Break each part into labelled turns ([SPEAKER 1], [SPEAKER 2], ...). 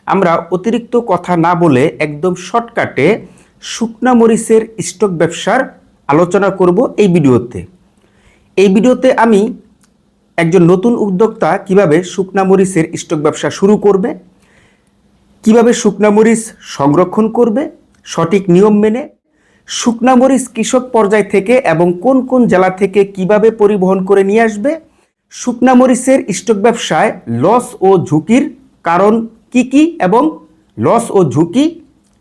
[SPEAKER 1] আমরা অতিরিক্ত কথা না বলে একদম শর্টকাটে শুকনা মরিচের স্টক ব্যবসার আলোচনা করব এই ভিডিওতে। এই ভিডিওতে আমি একজন নতুন উদ্যোক্তা কিভাবে শুকনা মরিচের স্টক ব্যবসা শুরু করবে, কিভাবে শুকনা মরিচ সংরক্ষণ করবে সঠিক নিয়ম মেনে, শুকনা মরিচ কৃষক পর্যায় থেকে এবং কোন কোন জেলা থেকে কিভাবে পরিবহন করে নিয়ে আসবে, শুকনা মরিচের স্টক ব্যবসায় লস ও ঝুঁকির কারণ কি কি এবং লস ও ঝুঁকি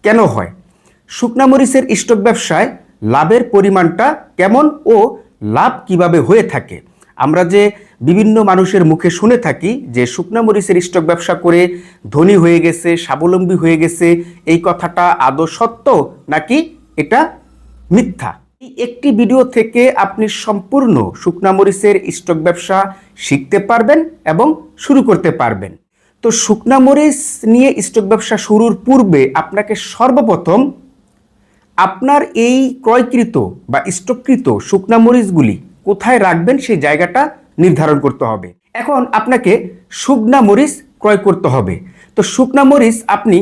[SPEAKER 1] কেন হয়, শুকনা মরিচের স্টক ব্যবসায় লাভের পরিমাণটা কেমন ও লাভ কিভাবে হয়ে থাকে। আমরা যে বিভিন্ন মানুষের মুখে শুনে থাকি যে শুকনা মরিচের স্টক ব্যবসা করে ধনী হয়ে গেছে, স্বাবলম্বী হয়ে গেছে, এই কথাটা আদৌ সত্য নাকি এটা মিথ্যা। এই একটি ভিডিও থেকে আপনি সম্পূর্ণ শুকনা মরিচের স্টক ব্যবসা শিখতে পারবেন এবং শুরু করতে পারবেন। তো শুকনা মরিচ নিয়ে স্টক ব্যবসা শুরুর পূর্বে আপনাকে সর্বপ্রথম আপনার এই ক্রয়কৃত বা স্টককৃত শুকনা মরিচগুলি কোথায় রাখবেন সেই জায়গাটা নির্ধারণ করতে হবে। এখন আপনাকে শুকনা মরিচ ক্রয় করতে হবে। তো শুকনা মরিচ আপনি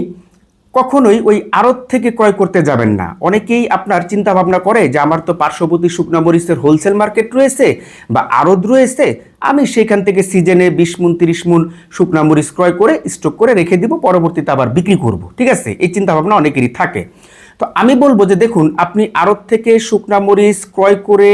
[SPEAKER 1] কখনোই ওই আড়ত থেকে ক্রয় করতে যাবেন না। অনেকেই আপনার চিন্তা ভাবনা করে যে আমার তো পার্শ্ববর্তী শুকনা মরিচের হোলসেল মার্কেট রয়েছে বা আড়ত রয়েছে, আমি সেখান থেকে সিজনে 20 মণ 30 মণ শুকনা মরিচ ক্রয় করে স্টক করে রেখে দিব, পরবর্তীতে আবার বিক্রি করব। ঠিক আছে, এই চিন্তা ভাবনা অনেকেরই থাকে। তো আমি বলবো যে দেখুন, আপনি আড়ত থেকে শুকনা মরিচ ক্রয় করে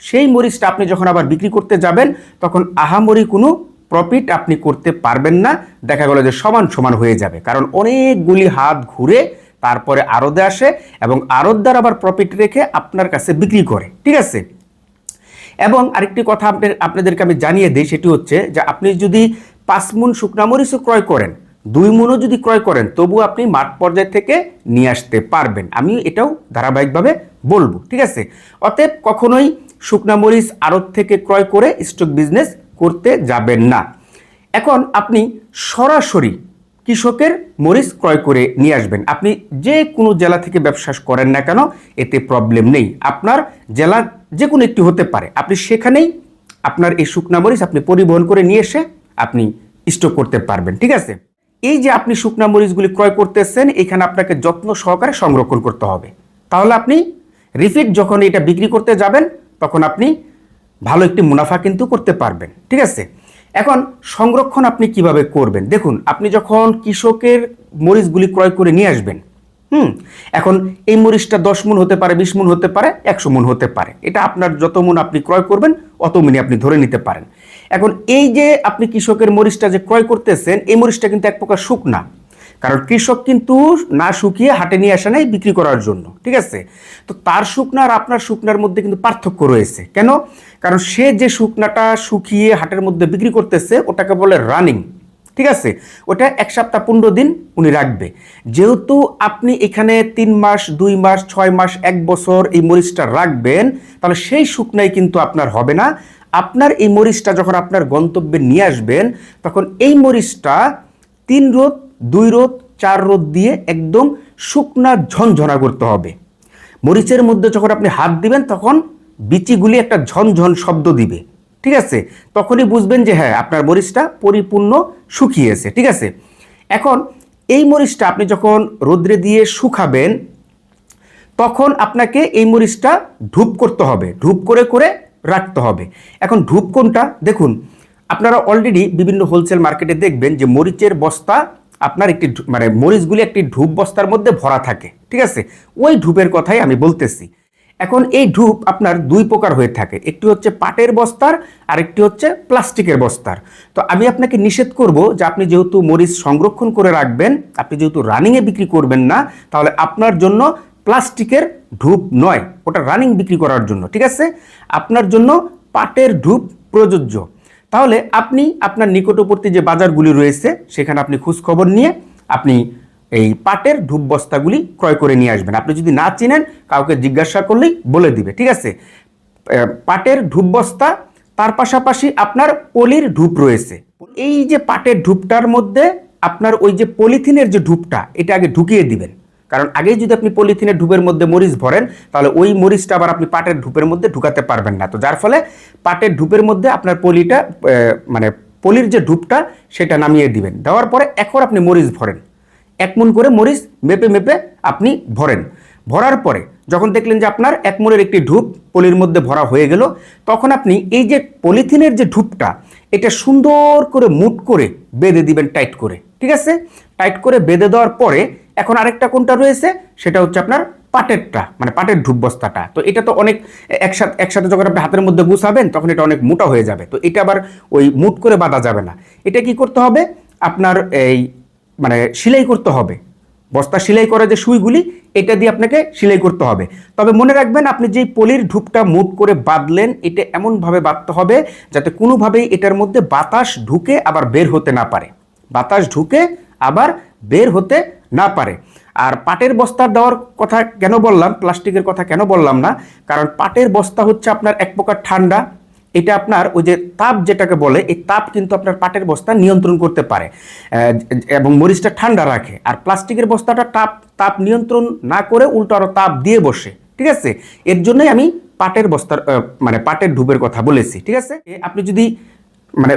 [SPEAKER 1] সেই মরিচটা আপনি যখন আবার বিক্রি করতে যাবেন তখন আহামরি কোনো প্রফিট আপনি করতে পারবেন না। দেখা গেল যে সমান সমান হয়ে যাবে, কারণ অনেকগুলি হাত ঘুরে তারপরে আড়তে আসে এবং আড়তদার আবার প্রফিট রেখে আপনার কাছে বিক্রি করে। ঠিক আছে, এবং আরেকটি কথা আপনাদেরকে আমি জানিয়ে দিই, সেটি হচ্ছে যে আপনি যদি 5 মণ শুকনা মরিচও ক্রয় করেন, 2 মণও যদি ক্রয় করেন, তবু আপনি মাঠ পর্যায় থেকে নিয়ে আসতে পারবেন। আমি এটাও ধারাবাহিকভাবে বলবো। ঠিক আছে, অতএব কখনোই শুকনা মরিচ আড়ত থেকে ক্রয় করে স্টক বিজনেস করতে যাবেন না। এখন আপনি সরাসরি কৃষকের মরিচ ক্রয় করে নিয়ে আসবেন। আপনি যে কোনো জেলা থেকে ব্যবসা করেন না কেন, এতে প্রবলেম নেই। আপনার জেলা যে কোনো একটি হতে পারে, আপনি সেখানেই আপনার এই শুকনা মরিচ আপনি পরিবহন করে নিয়ে এসে আপনি স্টক করতে পারবেন। ঠিক আছে, এই যে আপনি শুকনা মরিচগুলি ক্রয় করতেছেন, এখানে আপনাকে যত্ন সহকারে সংরক্ষণ করতে হবে। তাহলে আপনি রিপিট যখন এটা বিক্রি করতে যাবেন তখন আপনি ভালো একটি মুনাফা কিন্তু করতে পারবেন। ঠিক আছে, এখন সংরক্ষণ আপনি কিভাবে করবেন দেখুন, আপনি যখন কৃষকের মরিচগুলি ক্রয় করে নিয়ে আসবেন, এখন এই মরিচটা 10 মণ হতে পারে, 20 মণ হতে পারে, 100 মণ হতে পারে, এটা আপনার যত মণ আপনি ক্রয় করবেন অত মণই আপনি ধরে নিতে পারেন। এখন এই যে আপনি কৃষকের মরিচটা যে ক্রয় করতেছেন, এই মরিচটা কিন্তু এক প্রকার শুকনা, কারণ কৃষক কিন্তু না শুকিয়ে হাটে নিয়ে আসে নাই বিক্রি করার জন্য। ঠিক আছে, তো তার শুকনা আর আপনার শুকনার মধ্যে কিন্তু পার্থক্য রয়েছে। কেন? কারণ সে যে শুকনাটা শুকিয়ে হাটের মধ্যে বিক্রি করতেছে ওটাকে বলে রানিং। ঠিক আছে, ওটা 1 সপ্তাহ 15 দিন উনি রাখবে। যেহেতু আপনি এখানে 3 মাস 2 মাস 6 মাস 1 বছর এই মরিচটা রাখবেন, তাহলে সেই শুকনাই কিন্তু আপনার হবে না। আপনার এই মরিচটা যখন আপনার গন্তব্যে নিয়ে আসবেন, তখন এই মরিচটা 3 রোদ 2 রোদ 4 রোদ দিয়ে একদম শুকনা ঝনঝনা করতে হবে। মরিচের মধ্যে যখন আপনি হাত দিবেন তখন বিচিগুলি একটা ঝনঝন শব্দ দিবে। ঠিক আছে, তখনই বুঝবেন যে হ্যাঁ, আপনার মরিচটা পরিপূর্ণ শুকিয়েছে। ঠিক আছে, এখন এই মরিচটা আপনি যখন রোদ্রে দিয়ে শুকাবেন, তখন আপনাকে এই মরিচটা ধূপ করতে হবে, ধূপ করে করে রাখতে হবে। এখন ধূপ কোনটা দেখুন, আপনারা অলরেডি বিভিন্ন হোলসেল মার্কেটে দেখবেন যে মরিচের বস্তা আপনার একটি মানে মরিচগুলি একটি ধূপ বস্তার মধ্যে ভরা থাকে। ঠিক আছে, ওই ধূপের কথাই আমি বলতেছি। এখন এই ধূপ আপনার 2 প্রকার হয়ে থাকে, একটি হচ্ছে পাটের বস্তার আর একটি হচ্ছে প্লাস্টিকের বস্তার। তো আমি আপনাকে নিষেধ করব যে আপনি যেহেতু মরিচ সংরক্ষণ করে রাখবেন, আপনি যেহেতু রানিংয়ে বিক্রি করবেন না, তাহলে আপনার জন্য প্লাস্টিকের ধূপ নয়, ওটা রানিং বিক্রি করার জন্য। ঠিক আছে, আপনার জন্য পাটের ধূপ প্রযোজ্য। তাহলে আপনি আপনার নিকটবর্তী যে বাজারগুলি রয়েছে সেখানে আপনি খোঁজখবর নিয়ে আপনি এই পাটের ধূপ বস্তাগুলি ক্রয় করে নিয়ে আসবেন। আপনি যদি না চিনেন, কাউকে জিজ্ঞাসা করলেই বলে দিবে। ঠিক আছে, পাটের ধূপ বস্তা, তার পাশাপাশি আপনার পলির ধূপ রয়েছে। এই যে পাটের ধূপটার মধ্যে আপনার ওই যে পলিথিনের যে ধূপটা, এটা আগে ঢুকিয়ে দিবেন। কারণ আগেই যদি আপনি পলিথিনের ধূপের মধ্যে মরিচ ভরেন, তাহলে ওই মরিচটা আবার আপনি পাটের ধূপের মধ্যে ঢুকাতে পারবেন না। তো যার ফলে পাটের ধূপের মধ্যে আপনার পলির যে ধূপটা সেটা নামিয়ে দিবেন। দেওয়ার পরে এখন আপনি মরিচ ভরেন। 1 মণ করে মরিচ মেপে মেপে আপনি ভরেন। ভরার পরে যখন দেখলেন যে আপনার 1 মণের একটি ঢুপ পলির মধ্যে ভরা হয়ে গেল, তখন আপনি এই যে পলিথিনের যে ঢুপটা, এটা সুন্দর করে মুট করে বেঁধে দিবেন টাইট করে। ঠিক আছে, টাইট করে বেঁধে দেওয়ার পরে এখন আরেকটা কোনটা রয়েছে, সেটা হচ্ছে আপনার পাটেরটা, মানে পাটের ঢুপ বস্তাটা। তো এটা তো অনেক একসাথে যখন আপনি হাতের মধ্যে গুছাবেন তখন এটা অনেক মোটা হয়ে যাবে। তো এটা আবার ওই মুট করে বাঁধা যাবে না। এটা কি করতে হবে, আপনার এই মানে সেলাই করতে হবে। বস্তা সেলাই করা যে সুইগুলি, এটা দিয়ে আপনাকে সেলাই করতে হবে। তবে মনে রাখবেন, আপনি যেই পলির ঢুপটা মুট করে বাঁধলেন, এটা এমনভাবে বাঁধতে হবে যাতে কোনোভাবেই এটার মধ্যে বাতাস ঢুকে আবার বের হতে না পারে, বাতাস ঢুকে আবার বের হতে না পারে। আর পাটের বস্তা দেওয়ার কথা কেন বললাম, প্লাস্টিকের কথা কেন বললাম না, কারণ পাটের বস্তা হচ্ছে আপনার এক প্রকার ঠান্ডা। এটা আপনার ওই যে তাপ যেটাকে বলে, এই তাপ কিন্তু আপনার পাটের বস্তা নিয়ন্ত্রণ করতে পারে এবং মরিচটা ঠান্ডা রাখে। আর প্লাস্টিকের বস্তাটা তাপ নিয়ন্ত্রণ না করে উল্টো আরও তাপ দিয়ে বসে। ঠিক আছে, এর জন্যই আমি পাটের বস্তার মানে পাটের ঢুপের কথা বলেছি। ঠিক আছে, আপনি যদি মানে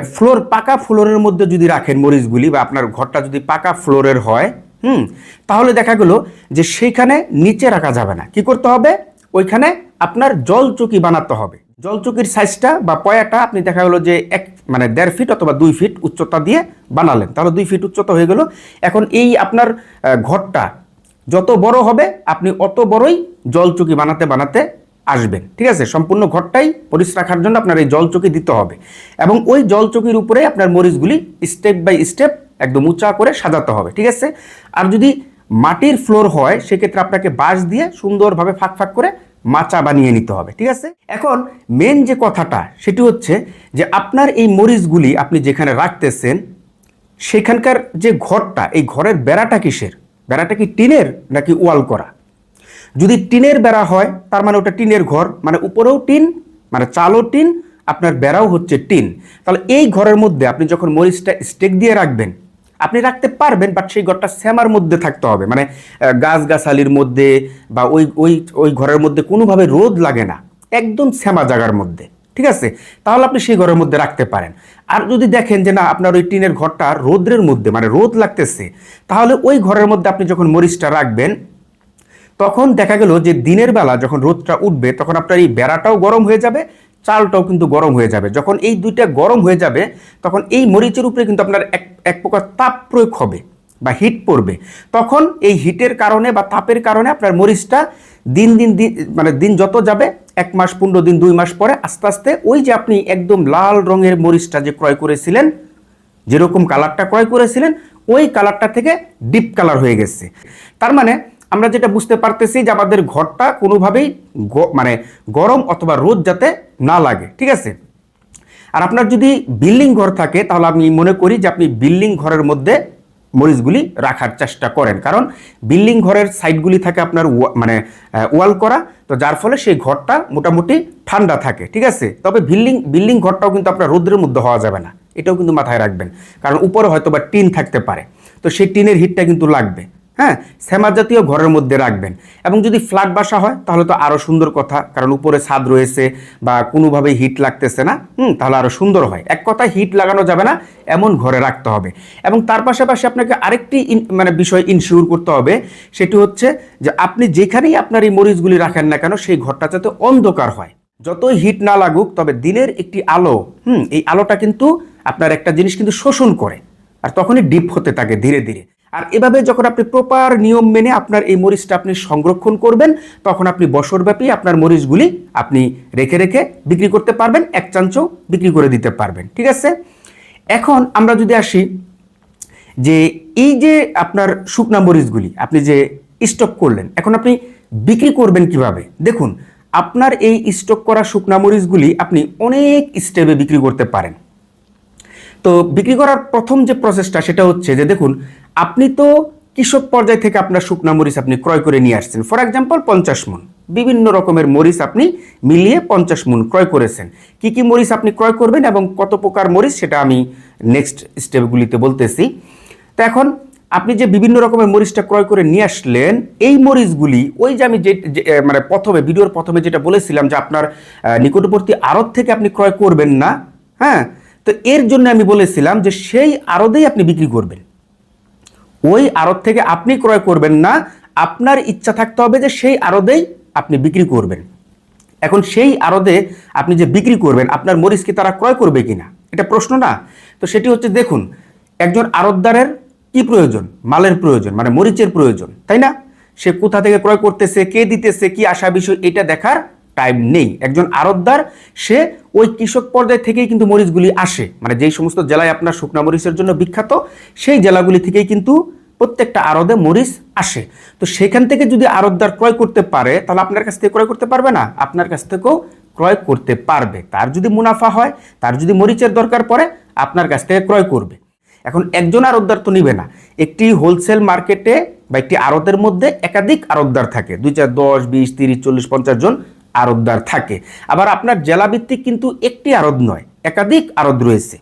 [SPEAKER 1] পাকা ফ্লোরের মধ্যে যদি রাখেন মরিচগুলি, বা আপনার ঘরটা যদি পাকা ফ্লোরের হয়, তাহলে দেখা গেল যে সেইখানে নিচে রাখা যাবে না। কি করতে হবে, ওইখানে আপনার জলচৌকি বানাতে হবে। জলচৌকির সাইজটা বা পয়াটা আপনি দেখা গেলো যে 1.5 ফিট অথবা 2 ফিট উচ্চতা দিয়ে বানালেন, তাহলে 2 ফিট উচ্চতা হয়ে গেল। এখন এই আপনার ঘরটা যত বড় হবে, আপনি অত বড়ই জলচৌকি বানাতে বানাতে আসবেন। ঠিক আছে, সম্পূর্ণ ঘরটাই মরিচ রাখার জন্য আপনার এই জলচৌকি দিতে হবে, এবং ওই জলচৌকির উপরে আপনার মরিচগুলি স্টেপ বাই স্টেপ একদম উঁচা করে সাজাতে হবে। ঠিক আছে, আর যদি মাটির ফ্লোর হয়, সেক্ষেত্রে আপনাকে বাঁশ দিয়ে সুন্দরভাবে ফাঁক ফাঁক করে মাচা বানিয়ে নিতে হবে। ঠিক আছে, এখন মেন যে কথাটা সেটি হচ্ছে যে আপনার এই মরিচগুলি আপনি যেখানে রাখতেছেন, সেখানকার যে ঘরটা, এই ঘরের বেড়াটা কিসের, বেড়াটা কি টিনের নাকি ওয়াল করা? যদি টিনের বেড়া হয়, তার মানে ওটা টিনের ঘর, মানে উপরেও টিন, মানে চালও টিন, আপনার বেড়াও হচ্ছে টিন। তাহলে এই ঘরের মধ্যে আপনি যখন মরিচটা স্টেক দিয়ে রাখবেন, আপনি রাখতে পারবেন, বাট সেই ঘরটা শ্যামার মধ্যে থাকতে হবে, মানে গাছগাছালির মধ্যে, বা ওই ওই ওই ঘরের মধ্যে কোনোভাবে রোদ লাগে না, একদম শ্যামা জায়গার মধ্যে। ঠিক আছে, তাহলে আপনি সেই ঘরের মধ্যে রাখতে পারেন। আর যদি দেখেন যে না, আপনার ওই টিনের ঘরটা রোদ্রের মধ্যে, মানে রোদ লাগতেছে, তাহলে ওই ঘরের মধ্যে আপনি যখন মরিচটা রাখবেন, তখন দেখা গেল যে দিনের বেলা যখন রোদটা উঠবে, তখন আপনার এই বেড়াটাও গরম হয়ে যাবে, চালটাও কিন্তু গরম হয়ে যাবে। যখন এই দুইটা গরম হয়ে যাবে, তখন এই মরিচের উপরে কিন্তু আপনার এক প্রকার তাপ প্রয়োগ হবে বা হিট পড়বে। তখন এই হিটের কারণে বা তাপের কারণে আপনার মরিচটা দিন মানে দিন যত যাবে, 1 মাস 15 দিন 2 মাস পরে আস্তে আস্তে ওই যে আপনি একদম লাল রঙের মরিচটা যে ক্রয় করেছিলেন, যেরকম কালারটা ক্রয় করেছিলেন, ওই কালারটা থেকে ডিপ কালার হয়ে গেছে। তার মানে আমরা যেটা বুঝতে পারতেছি যে আমাদের ঘরটা কোনোভাবেই মানে গরম অথবা রোদ যাতে না লাগে। ঠিক আছে, আর আপনার যদি বিল্ডিং ঘর থাকে, তাহলে আমি মনে করি যে আপনি বিল্ডিং ঘরের মধ্যে মরিচগুলি রাখার চেষ্টা করেন, কারণ বিল্ডিং ঘরের সাইডগুলি থাকে আপনার মানে ওয়াল করা, তো যার ফলে সেই ঘরটা মোটামুটি ঠান্ডা থাকে। ঠিক আছে, তবে বিল্ডিং ঘরটাও কিন্তু আপনার রোদ্রের মধ্যে হওয়া যাবে না, এটাও কিন্তু মাথায় রাখবেন, কারণ উপরে হয়তো বা টিন থাকতে পারে, তো সেই টিনের হিটটা কিন্তু লাগবে। হ্যাঁ, শ্যামা জাতীয় ঘরের মধ্যে রাখবেন। এবং যদি ফ্ল্যাট বাসা হয়, তাহলে তো আরও সুন্দর কথা, কারণ উপরে ছাদ রয়েছে বা কোনোভাবেই হিট লাগতেছে না, তাহলে আরও সুন্দর হয়। এক কথায় হিট লাগানো যাবে না এমন ঘরে রাখতে হবে। এবং তার পাশাপাশি আপনাকে আরেকটি মানে বিষয় ইনশিওর করতে হবে, সেটি হচ্ছে যে আপনি যেখানেই আপনার এই মরিচগুলি রাখেন না কেন, সেই ঘরটা যাতে অন্ধকার হয়। যতই হিট না লাগুক, তবে দিনের একটি আলো, এই আলোটা কিন্তু আপনার একটা জিনিস কিন্তু শোষণ করে, আর তখনই ডিপ হতে থাকে ধীরে ধীরে। আর এভাবে যখন আপনি প্রপার নিয়ম মেনে আপনার এই মরিচটা আপনি সংরক্ষণ করবেন, তখন আপনি বছরব্যাপী আপনার মরিচগুলি আপনি রেখে রেখে বিক্রি করতে পারবেন, এক চান্সও বিক্রি করে দিতে পারবেন। ঠিক আছে, এখন আমরা যদি আসি যে এই যে আপনার শুকনা মরিচগুলি আপনি যে স্টক করলেন, এখন আপনি বিক্রি করবেন কিভাবে? দেখুন, আপনার এই স্টক করা শুকনা মরিচগুলি আপনি অনেক স্টেপে বিক্রি করতে পারেন। তো বিক্রি করার প্রথম যে প্রসেসটা, সেটা হচ্ছে যে দেখুন, আপনি তো কৃষক পর্যায় থেকে আপনার শুকনা মরিচ আপনি ক্রয় করে নিয়ে আসছেন, ফর এক্সাম্পল 50 মণ, বিভিন্ন রকমের মরিচ আপনি মিলিয়ে 50 মণ ক্রয় করেছেন। কি কি মরিচ আপনি ক্রয় করবেন এবং কত প্রকার মরিচ, সেটা আমি নেক্সট স্টেপগুলিতে বলতেছি। তো এখন আপনি যে বিভিন্ন রকমের মরিচটা ক্রয় করে নিয়ে আসলেন, এই মরিচগুলি ওই যে আমি যে মানে ভিডিওর প্রথমে যেটা বলেছিলাম যে আপনার নিকটবর্তী আড়ত থেকে আপনি ক্রয় করবেন না। হ্যাঁ, তো এর জন্য আমি বলেছিলাম যে সেই আড়তেই আপনি বিক্রি করবেন। ওই আড়ত থেকে আপনি ক্রয় করবেন না, আপনার ইচ্ছা থাকতে হবে যে সেই আড়তেই আপনি বিক্রি করবেন। এখন সেই আড়তে আপনি যে বিক্রি করবেন, আপনার মরিচ কি তারা ক্রয় করবে কিনা, এটা প্রশ্ন না? তো সেটি হচ্ছে, দেখুন, একজন আড়তদারের কি প্রয়োজন? মালের প্রয়োজন, মানে মরিচের প্রয়োজন, তাই না? সে কোথা থেকে ক্রয় করতেছে, কে দিতেছে, কি আশা বিষয়, এটা দেখার টাইম নেই। একজন আড়তদার সে ওই কৃষক পর্যায় থেকেই কিন্তু মরিচগুলি আসে, মানে যেই সমস্ত জেলায় আপনার শুকনা মরিচের জন্য বিখ্যাত সেই জেলাগুলি থেকেই কিন্তু প্রত্যেকটা আড়তে মরিচ আসে। তো সেখান থেকে যদি আড়তদার ক্রয় করতে পারে, তাহলে আপনার কাছ থেকে ক্রয় করতে পারবে না? আপনার কাছ থেকেও ক্রয় করতে পারবে। তার যদি মুনাফা হয়, তার যদি মরিচের দরকার পড়ে, আপনার কাছ থেকে ক্রয় করবে। এখন একজন আড়তদার তো নিবে না, একটি হোলসেল মার্কেটে বা একটি আড়তের মধ্যে একাধিক আড়তদার থাকে, 2, 4, 10, 20, 30, 40, 50 জন আড়তদার থাকে। আবার আপনার জেলাভিত্তিক কিন্তু একটি আড়ত নয়, একাধিক আড়ত রয়েছে।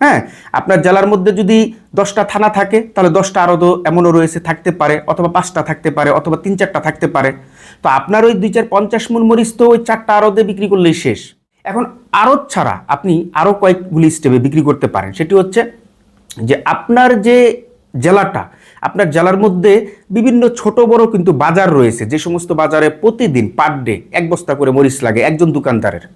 [SPEAKER 1] হ্যাঁ, আপনার জেলার মধ্যে যদি 10টা থানা থাকে, তাহলে 10টা আড়তও এমনও রয়েছে, থাকতে পারে, অথবা 5টা থাকতে পারে, অথবা 3-4টা থাকতে পারে। তো আপনার ওই 2, 4, 50 মণ মরিচ তো ওই 4টা আড়তে বিক্রি করলেই শেষ। এখন আড়ত ছাড়া আপনি আরও কয়েকগুলি স্টেপে বিক্রি করতে পারেন। সেটি হচ্ছে যে আপনার যে জেলাটা, আপনার জেলার মধ্যে বিভিন্ন ছোট বড় কিন্তু বাজার রয়েছে, যে সমস্ত বাজারে প্রতিদিন পার ডে 1 বস্তা করে মরিচ লাগে একজন দোকানদারের।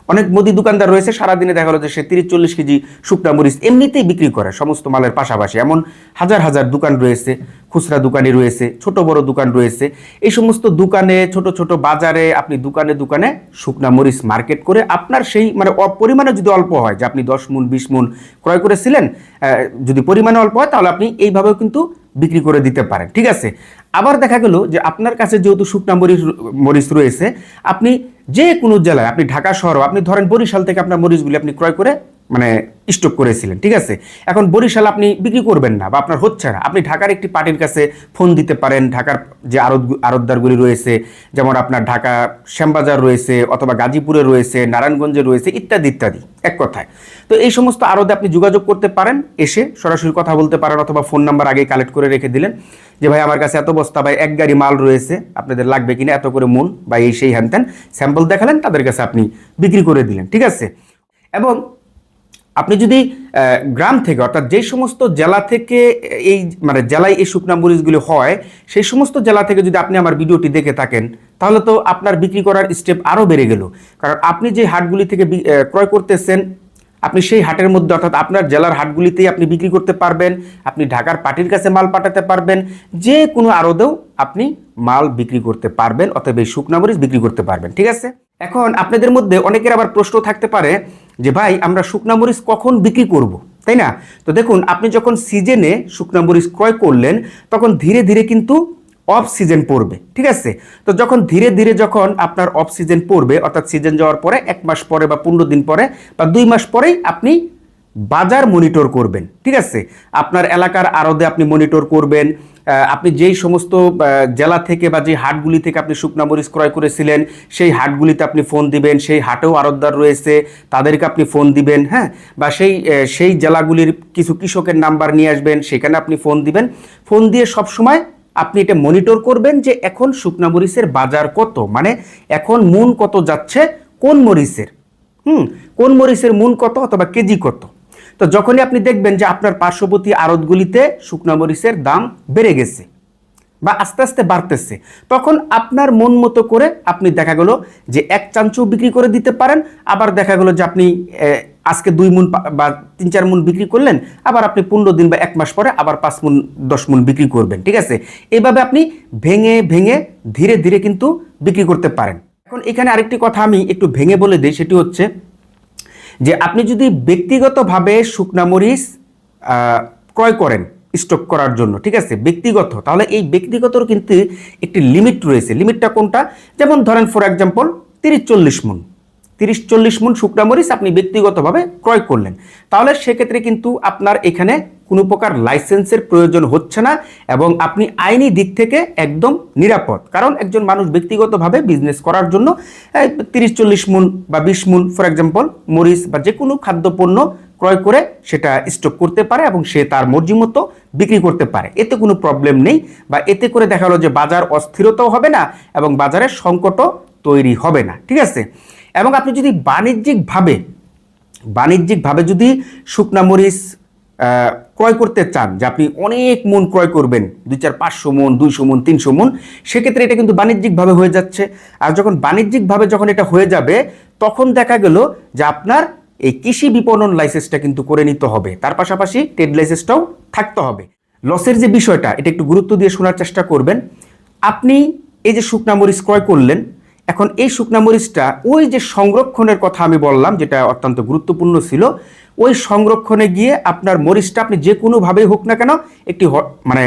[SPEAKER 1] অনেক মুদি দোকানদার রয়েছে, সারাদিনে দেখা গেলো যে সে 30-40 কেজি শুকনা মরিচ এমনিতেই বিক্রি করে সমস্ত মালের পাশাপাশি। এমন হাজার হাজার দোকান রয়েছে, খুচরা দোকানি রয়েছে, ছোট বড় দোকান রয়েছে। এই সমস্ত দোকানে, ছোট ছোট বাজারে আপনি দোকানে দোকানে শুকনা মরিচ মার্কেট করে আপনার সেই মানে পরিমাণে যদি অল্প হয়, যে আপনি 10 মণ 20 মণ ক্রয় করেছিলেন, যদি পরিমাণে অল্প হয় তাহলে আপনি এইভাবেও কিন্তু বিক্রি করে দিতে পারেন, ঠিক আছে? আবার দেখা গেল যে আপনার কাছে যেহেতু শুকনা মরিচ রয়েছে, আপনি যে কোনো জেলায়, আপনি ঢাকা শহরও, আপনি ধরেন বরিশাল থেকে আপনার মরিচগুলি আপনি ক্রয় করে মানে স্টক করেছিলেন, ঠিক আছে? এখন বরিশাল আপনি বিক্রি করবেন না বা আপনার হচ্ছে না, আপনি ঢাকার একটি পার্টির কাছে ফোন দিতে পারেন। ঢাকার যে আড়তদারগুলি রয়েছে, যেমন আপনার ঢাকা শ্যামবাজার রয়েছে, অথবা গাজীপুরে রয়েছে, নারায়ণগঞ্জে রয়েছে, ইত্যাদি ইত্যাদি, এক কথায়। তো এই সমস্ত আড়তে আপনি যোগাযোগ করতে পারেন, এসে সরাসরি কথা বলতে পারেন, অথবা ফোন নাম্বার আগেই কালেক্ট করে রেখে দিলেন যে ভাই আমার কাছে এত বস্তা বা 1 গাড়ি মাল রয়েছে, আপনাদের লাগবে কিনা, এত করে মন বা এই সেই হ্যান ত্যান স্যাম্পল দেখালেন, তাদের কাছে আপনি বিক্রি করে দিলেন, ঠিক আছে? এবং আপনি যদি গ্রাম থেকে, অর্থাৎ যেই সমস্ত জেলা থেকে এই মানে জেলায় এই শুকনা মরিচগুলি হয়, সেই সমস্ত জেলা থেকে যদি আপনি আমার ভিডিওটি দেখে থাকেন, তাহলে তো আপনার বিক্রি করার স্টেপ আরও বেড়ে গেল। কারণ আপনি যে হাটগুলি থেকে ক্রয় করতেছেন, আপনি সেই হাটের মধ্যে, অর্থাৎ আপনার জেলার হাটগুলিতেই আপনি বিক্রি করতে পারবেন। আপনি ঢাকার পার্টির কাছে মাল পাঠাতে পারবেন, যে কোনো আড়তেও আপনি মাল বিক্রি করতে পারবেন, অথবা এই শুকনা মরিচ বিক্রি করতে পারবেন, ঠিক আছে? এখন আপনাদের মধ্যে অনেকের আবার প্রশ্ন থাকতে পারে যে ভাই আমরা শুকনা মরিচ কখন বিক্রি করব, তাই না? তো দেখুন, আপনি যখন সিজনে শুকনা মরিচ ক্রয় করলেন, তখন ধীরে ধীরে কিন্তু অফ সিজন পড়বে, ঠিক আছে? তো যখন ধীরে ধীরে যখন আপনার অফ সিজন পড়বে, অর্থাৎ সিজন যাওয়ার পরে 1 মাস পরে বা 15 দিন পরে বা 2 মাস পরেই আপনি বাজার মনিটর করবেন, ঠিক আছে? আপনার এলাকার আড়তে আপনি মনিটর করবেন। আপনি যেই সমস্ত জেলা থেকে বা যে হাটগুলি থেকে আপনি শুকনা মরিচ ক্রয় করেছিলেন, সেই হাটগুলিতে আপনি ফোন দিবেন। সেই হাটেও আড়তদার রয়েছে, তাদেরকে আপনি ফোন দিবেন, হ্যাঁ? বা সেই জেলাগুলির কিছু কৃষকের নাম্বার নিয়ে আসবেন, সেখানে আপনি ফোন দিবেন। ফোন দিয়ে সবসময় আপনি এটা মনিটর করবেন যে এখন শুকনা মরিচের বাজার কত, মানে এখন মূন কত যাচ্ছে কোন মরিচের, কোন মরিচের মূন কত অথবা কেজি কত। তো যখনই আপনি দেখবেন যে আপনার পার্শ্ববর্তী আড়তগুলিতে শুকনা মরিচের দাম বেড়ে গেছে বা আস্তে আস্তে বাড়তেছে, তখন আপনার মন মতো করে আপনি দেখা গেল যে 1 চামচও বিক্রি করে দিতে পারেন। আবার দেখা গেল যে আপনি আজকে 2 মণ বা 3-4 মণ বিক্রি করলেন, আবার আপনি 15 দিন বা 1 মাস পরে আবার 5 মণ 10 মণ বিক্রি করবেন, ঠিক আছে? এইভাবে আপনি ভেঙে ভেঙে ধীরে ধীরে কিন্তু বিক্রি করতে পারেন। এখন এখানে আরেকটি কথা আমি একটু ভেঙে বলে দিই, সেটি হচ্ছে যে আপনি যদি ব্যক্তিগতভাবে শুকনা মরিচ ক্রয় করেন স্টক করার জন্য, ঠিক আছে, ব্যক্তিগত, তাহলে এই ব্যক্তিগতর কিন্তু একটি লিমিট রয়েছে। লিমিটটা কোনটা? যেমন ধরেন ফর এক্সাম্পল 30-40 মণ, 30-40 মণ শুকনা মরিচ আপনি ব্যক্তিগতভাবে ক্রয় করলেন, তাহলে সেক্ষেত্রে কিন্তু আপনার এখানে কোনো প্রকার লাইসেন্সের প্রয়োজন হচ্ছে না, এবং আপনি আইনি দিক থেকে একদম নিরাপদ। কারণ একজন মানুষ ব্যক্তিগতভাবে বিজনেস করার জন্য 30-40 মণ বা 20 মণ ফর এক্সাম্পল মরিচ বা যে কোনো খাদ্যপণ্য ক্রয় করে সেটা স্টক করতে পারে, এবং সে তার মর্জি মতো বিক্রি করতে পারে। এতে কোনো প্রবলেম নেই, বা এতে করে দেখা গেল যে বাজার অস্থিরতাও হবে না এবং বাজারের সংকটও তৈরি হবে না, ঠিক আছে? এবং আপনি যদি বাণিজ্যিকভাবে যদি শুকনা মরিচ ক্রয় করতে চান, যে আপনি অনেক মন ক্রয় করবেন, 200-500 মন, 200 মন, 300 মন, সেক্ষেত্রে এটা কিন্তু বাণিজ্যিকভাবে হয়ে যাচ্ছে। আর যখন বাণিজ্যিকভাবে যখন এটা হয়ে যাবে, তখন দেখা গেল যে আপনার এই কৃষি বিপণন লাইসেন্সটা কিন্তু করে নিতে হবে, তার পাশাপাশি ট্রেড লাইসেন্সটাও থাকতে হবে। লসের যে বিষয়টা, এটা একটু গুরুত্ব দিয়ে শোনার চেষ্টা করবেন। আপনি এই যে শুকনা মরিচ ক্রয় করলেন, এখন এই শুকনা মরিচটা ওই যে সংরক্ষণের কথা আমি বললাম, যেটা অত্যন্ত গুরুত্বপূর্ণ ছিল, ওই সংরক্ষণে গিয়ে আপনার মরিচটা আপনি যে কোনোভাবেই হোক না কেন একটি মানে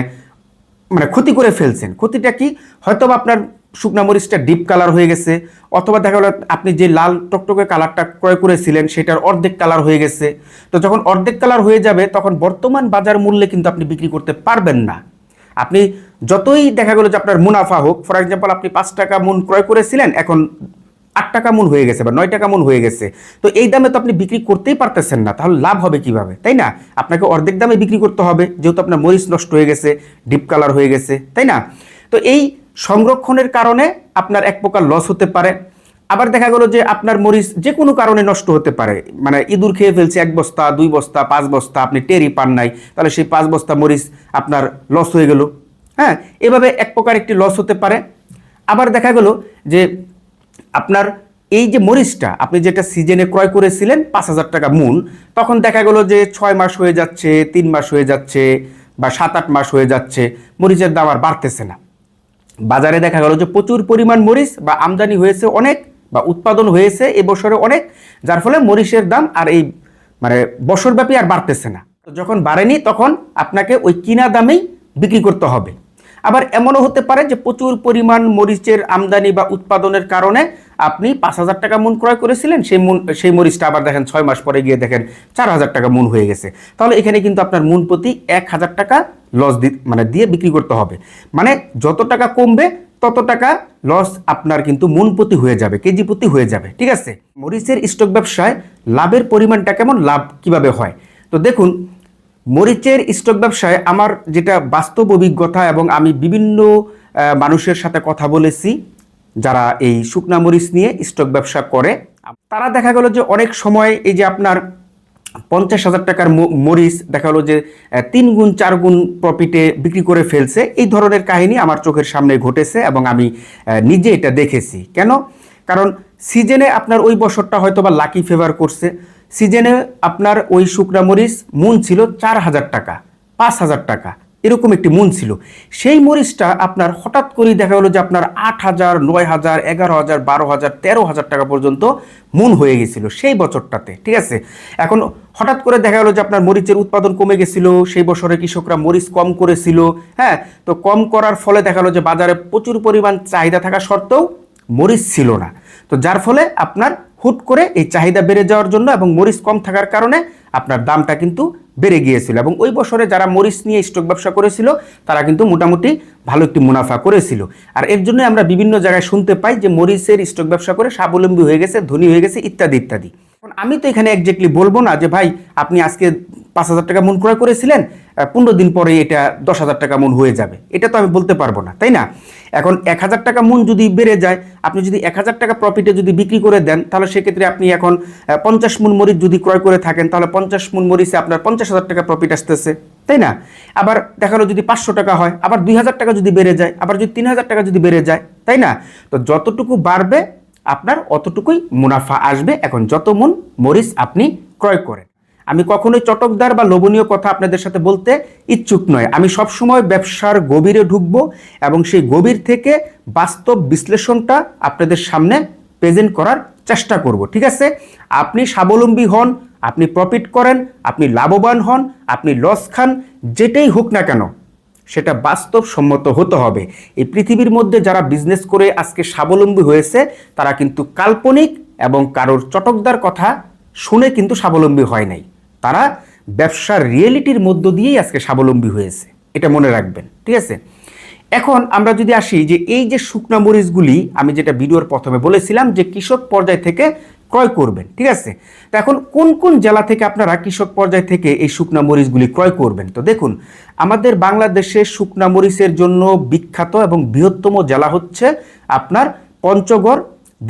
[SPEAKER 1] মানে ক্ষতি করে ফেলছেন। ক্ষতিটা কি? হয়তো আপনার শুকনা মরিচটা ডিপ কালার হয়ে গেছে, অথবা দেখা গেল আপনি যে লাল টকটকে কালারটা ক্রয় করেছিলেন সেটার অর্ধেক কালার হয়ে গেছে। তো যখন অর্ধেক কালার হয়ে যাবে, তখন বর্তমান বাজার মূল্যে কিন্তু আপনি বিক্রি করতে পারবেন না। আপনি যতই দেখা গেল যে আপনার মুনাফা হোক, ফর এক্সাম্পল আপনি 5 টাকা মন ক্রয় করেছিলেন, এখন 8 টাকা মন হয়ে গেছে বা 9 টাকা মন হয়ে গেছে, তো এই দামে তো আপনি বিক্রি করতেই পারতেছেন না, তাহলে লাভ হবে কিভাবে, তাই না? আপনাকে অর্ধেক দামে বিক্রি করতে হবে, যেহেতু আপনার মরিচ নষ্ট হয়ে গেছে, ডিপ কালার হয়ে গেছে, তাই না? তো এই সংরক্ষণের কারণে আপনার এক প্রকার লস হতে পারে। আবার দেখা গেল যে আপনার মরিচ যে কোনো কারণে নষ্ট হতে পারে, মানে ইঁদুর খেয়ে ফেলছে 1 বস্তা, 2 বস্তা, 5 বস্তা, আপনি টেরই পান নাই, তাহলে সেই 5 বস্তা মরিচ আপনার লস হয়ে গেল। হ্যাঁ, এভাবে এক প্রকার একটি লস হতে পারে। আবার দেখা গেল যে আপনার এই যে মরিচটা আপনি যেটা সিজনে ক্রয় করেছিলেন 5,000 টাকা মূল, তখন দেখা গেল যে 6 মাস হয়ে যাচ্ছে, 3 মাস হয়ে যাচ্ছে, বা 7-8 মাস হয়ে যাচ্ছে, মরিচের দাম আর বাড়তেছে না। বাজারে দেখা গেল যে প্রচুর পরিমাণ মরিচ বা আমদানি হয়েছে অনেক, বা উৎপাদন হয়েছে এবছরে অনেক, যার ফলে মরিচের দাম আর এই মানে বছরব্যাপী আর বাড়তেছে না। তো যখন বাড়েনি, তখন আপনাকে ওই কিনা দামেই বিক্রি করতে হবে। আবার এমনও হতে পারে যে প্রচুর পরিমাণ মরিচের আমদানি বা উৎপাদনের কারণে আপনি 5,000 টাকা মন ক্রয় করেছিলেন, সেই মরিচটা আবার দেখেন 6 মাস পরে গিয়ে দেখেন 4,000 টাকা মন হয়ে গেছে, তাহলে এখানে কিন্তু আপনার মন প্রতি 1,000 টাকা লস দিয়ে বিক্রি করতে হবে। মানে যত টাকা কমবে তত টাকা লস আপনার কিন্তু মন প্রতি হয়ে যাবে, কেজি প্রতি হয়ে যাবে। ঠিক আছে, মরিচের স্টক ব্যবসায় লাভের পরিমাণটা কেমন, লাভ কিভাবে হয়? তো দেখুন, মরিচের স্টক ব্যবসায় আমার যেটা বাস্তব অভিজ্ঞতা, এবং আমি বিভিন্ন মানুষের সাথে কথা বলেছি যারা এই শুকনা মরিচ নিয়ে স্টক ব্যবসা করে, তারা দেখা গেল যে অনেক সময় এই যে আপনার 50,000 টাকার মরিচ দেখা গেলো যে 3 গুণ 4 গুণ প্রফিটে বিক্রি করে ফেলছে। এই ধরনের কাহিনী আমার চোখের সামনে ঘটেছে এবং আমি নিজে এটা দেখেছি। কেন? কারণ সিজনে আপনার ওই বছরটা হয়তো বা লাকি ফেভার করছে, সিজনে আপনার ওই শুকনা মরিচ মূল ছিল 4,000 টাকা, 5,000 টাকা, এরকম একটি মূল ছিল। সেই মরিচটা আপনার হঠাৎ করেই দেখা গেলো যে আপনার 8,000, 9,000, 11,000, 12,000, 13,000 টাকা পর্যন্ত মূল হয়ে গেছিল সেই বছরটাতে। ঠিক আছে, এখন হঠাৎ করে দেখা গেলো যে আপনার মরিচের উৎপাদন কমে গেছিল, সেই বছরে কৃষকরা মরিচ কম করেছিল। হ্যাঁ, তো কম করার ফলে দেখা গেলো যে বাজারে প্রচুর পরিমাণ চাহিদা থাকা সত্ত্বেও মরিচ ছিল না। তো যার ফলে আপনার হুট করে এই চাহিদা বেড়ে যাওয়ার জন্য এবং মরিচ কম থাকার কারণে আপনার দামটা কিন্তু বেড়ে গিয়েছিল, এবং ওই বছরে যারা মরিচ নিয়ে স্টক ব্যবসা করেছিল তারা কিন্তু মোটামুটি ভালো একটি মুনাফা করেছিল। আর এর জন্য আমরা বিভিন্ন জায়গায় শুনতে পাই যে মরিচের স্টক ব্যবসা করে স্বাবলম্বী হয়ে গেছে, ধনী হয়ে গেছে, ইত্যাদি ইত্যাদি। এখন আমি তো এখানে একজ্যাক্টলি বলবো না যে ভাই আপনি আজকে 5,000 টাকা মন ক্রয় করেছিলেন, 15 দিন পরে এটা 10,000 টাকা মন হয়ে যাবে, এটা তো আমি বলতে পারবো না, তাই না? এখন 1,000 টাকা মন যদি বেড়ে যায়, আপনি যদি 1,000 টাকা প্রফিটে যদি বিক্রি করে দেন, তাহলে সেক্ষেত্রে আপনি এখন 50 মন মরিচ যদি ক্রয় করে থাকেন, তাহলে 50 মন মরিচে আপনার 50,000 টাকা প্রফিট আসতেছে, তাই না? আবার দেখালো যদি 500 টাকা হয়, আবার 2,000 টাকা যদি বেড়ে যায়, আবার যদি 3,000 টাকা যদি বেড়ে যায়, তাই না? তো যতটুকু বাড়বে আপনার অতটুকুই মুনাফা আসবে, এখন যত মন মরিচ আপনি ক্রয় করেন। আমি কখনোই চটকদার বা লোভনীয় কথা আপনাদের সাথে বলতে ইচ্ছুক নয়। আমি সবসময় ব্যবসার গভীরে ঢুকবো এবং সেই গভীর থেকে বাস্তব বিশ্লেষণটা আপনাদের সামনে প্রেজেন্ট করার চেষ্টা করব। ঠিক আছে, আপনি স্বাবলম্বী হন, আপনি প্রফিট করেন, আপনি লাভবান হন, আপনি লস খান, যেটাই হোক না কেন সেটা বাস্তবসম্মত হতে হবে। এই পৃথিবীর মধ্যে যারা বিজনেস করে আজকে স্বাবলম্বী হয়েছে তারা কিন্তু কাল্পনিক এবং কারোর চটকদার কথা শুনে কিন্তু স্বাবলম্বী হয় নাই, তারা ব্যবসার রিয়েলিটির মধ্য দিয়েই আজকে স্বাবলম্বী হয়েছে, এটা মনে রাখবেন। ঠিক আছে, এখন আমরা যদি আসি যে এই যে শুকনা মরিচগুলি আমি যেটা ভিডিওর প্রথমে বলেছিলাম যে কৃষক পর্যায় থেকে ক্রয় করবেন। ঠিক আছে, তো এখন কোন কোন জেলা থেকে আপনারা কৃষক পর্যায় থেকে এই শুকনা মরিচগুলি ক্রয় করবেন? তো দেখুন, আমাদের বাংলাদেশে শুকনা মরিচের জন্য বিখ্যাত এবং বৃহত্তম জেলা হচ্ছে আপনার পঞ্চগড়,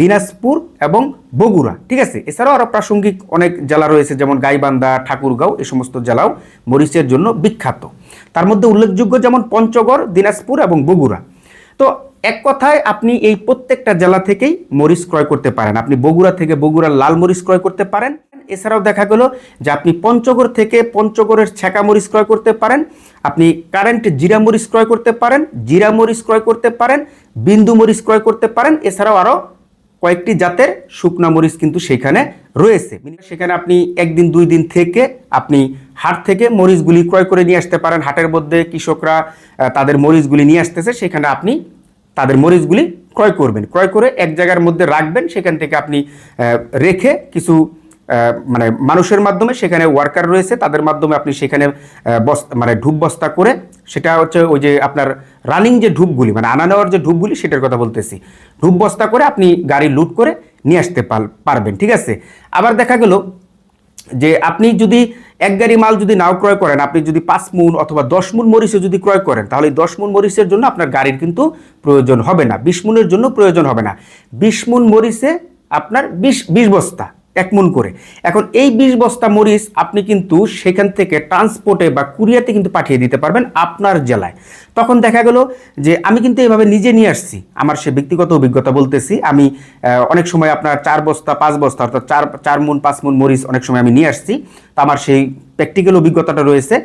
[SPEAKER 1] দিনাজপুর এবং বগুড়া, ঠিক আছে। এছাড়াও আরও প্রাসঙ্গিক অনেক জেলা রয়েছে, যেমন গাইবান্ধা, ঠাকুরগাঁও, এই সমস্ত জেলাও মরিচের জন্য বিখ্যাত। তার মধ্যে উল্লেখযোগ্য যেমন পঞ্চগড়, দিনাজপুর এবং বগুড়া। তো এক কথায় আপনি এই প্রত্যেকটা জেলা থেকেই মরিচ ক্রয় করতে পারেন। আপনি বগুড়া থেকে বগুড়ার লাল মরিচ ক্রয় করতে পারেন। এছাড়াও দেখা গেল যে আপনি পঞ্চগড় থেকে পঞ্চগড়ের ছেঁকা মরিচ ক্রয় করতে পারেন, আপনি কারেন্ট জিরা মরিচ ক্রয় করতে পারেন, জিরা মরিচ ক্রয় করতে পারেন, বিন্দু মরিচ ক্রয় করতে পারেন। এছাড়াও আরও কয়েকটি জাতের শুকনা মরিচ কিন্তু সেখানে রয়েছে। সেখানে আপনি একদিন 2 দিন থেকে আপনি হাট থেকে মরিচগুলি ক্রয় করে নিয়ে আসতে পারেন। হাটের মধ্যে কৃষকরা তাদের মরিচগুলি নিয়ে আসতেছে, সেখানে আপনি তাদের মরিচগুলি ক্রয় করবেন, ক্রয় করে এক জায়গার মধ্যে রাখবেন। সেখান থেকে আপনি রেখে কিছু মানে মানুষের মাধ্যমে, সেখানে ওয়ার্কার রয়েছে, তাদের মাধ্যমে আপনি সেখানে মানে ঢুপ বস্তা করে, সেটা হচ্ছে ওই যে আপনার রানিং যে ঢুপগুলি, মানে আনা নেওয়ার যে ঢুপগুলি, সেটার কথা বলতেছি, ঢুপ বস্তা করে আপনি গাড়ি লুট করে নিয়ে আসতে পারবেন, ঠিক আছে। আবার দেখা গেল যে আপনি যদি এক গাড়ি মাল যদি নাও ক্রয় করেন, আপনি যদি 5 মুন অথবা 10 মুন মরিচও যদি ক্রয় করেন, তাহলে 10 মুন মরিচের জন্য আপনার গাড়ির কিন্তু প্রয়োজন হবে না, 20 মুনের জন্য প্রয়োজন হবে না। 20 মুন মরিচে আপনার 20 বস্তা, 1 মুন করে। এখন এই 20 বস্তা মরিচ আপনি কিন্তু সেখান থেকে ট্রান্সপোর্টে বা কুরিয়াতে কিন্তু পাঠিয়ে দিতে পারবেন আপনার জেলায়। তখন দেখা গেল যে আমি কিন্তু এইভাবে নিজে নিয়ে আসছি, আমার সে ব্যক্তিগত অভিজ্ঞতা বলতেছি। আমি অনেক সময় আপনার 4 বস্তা 5 বস্তা অর্থাৎ 4 মুন 5 মুন মরিচ অনেক সময় আমি নিয়ে আসছি। তো আমার সেই প্র্যাকটিক্যাল অভিজ্ঞতাটা রয়েছে।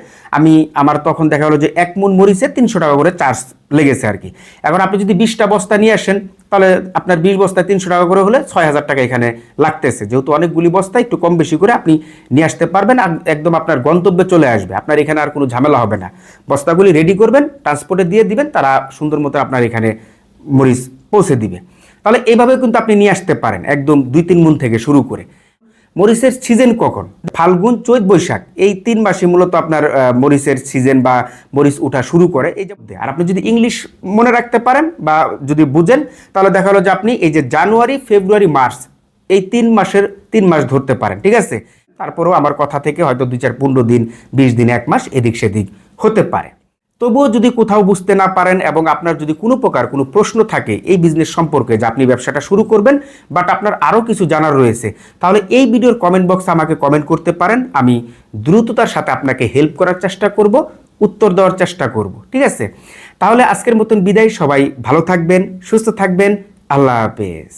[SPEAKER 1] আমার তখন দেখা গেলো যে 1 মুন মরিচে 300 টাকা করে চার্জ লেগেছে আর কি। এখন আপনি যদি 20টা বস্তা নিয়ে আসেন, তাহলে আপনার 20 বস্তায় 300 টাকা করে হলে 6000 টাকা এখানে লাগতেছে। যেহেতু অনেকগুলি বস্তা, একটু কম বেশি করে আপনি নিয়ে আসতে পারবেন, একদম আপনার গন্তব্যে চলে আসবে। আপনার এখানে আর কোনো ঝামেলা হবে না। বস্তাগুলি রেডি করবেন, ট্রান্সপোর্টে দিয়ে দিবেন, তারা সুন্দর মতো আপনার এখানে মরিচ পৌঁছে দিবে। তাহলে এইভাবে কিন্তু আপনি নিয়ে আসতে পারেন, একদম 2-3 মুন থেকে শুরু করে। মরিচের সিজন কখন? ফাল্গুন, চৈত, বৈশাখ, এই 3 মাসে মূলত আপনার মরিচের সিজন বা মরিচ ওঠা শুরু করে। এই যে, আর আপনি যদি ইংলিশ মনে রাখতে পারেন বা যদি বুঝেন, তাহলে দেখা গেলো যে আপনি এই যে জানুয়ারি, ফেব্রুয়ারি, মার্চ, এই 3 মাস ধরতে পারেন, ঠিক আছে। তারপরেও আমার কথা থেকে হয়তো 2-4-15 দিন, 20 দিন, 1 মাস এদিক সেদিক হতে পারে। তবুও যদি কোথাও বুঝতে না পারেন এবং আপনার যদি কোনো প্রকার কোনো প্রশ্ন থাকে এই বিজনেস সম্পর্কে, যে আপনি ব্যবসাটা শুরু করবেন বাট আপনার আরও কিছু জানার রয়েছে, তাহলে এই ভিডিওর কমেন্ট বক্সে আমাকে কমেন্ট করতে পারেন। আমি দ্রুততার সাথে আপনাকে হেল্প করার চেষ্টা করব, উত্তর দেওয়ার চেষ্টা করব, ঠিক আছে। তাহলে আজকের মতন বিদায়। সবাই ভালো থাকবেন, সুস্থ থাকবেন। আল্লাহ হাফেজ।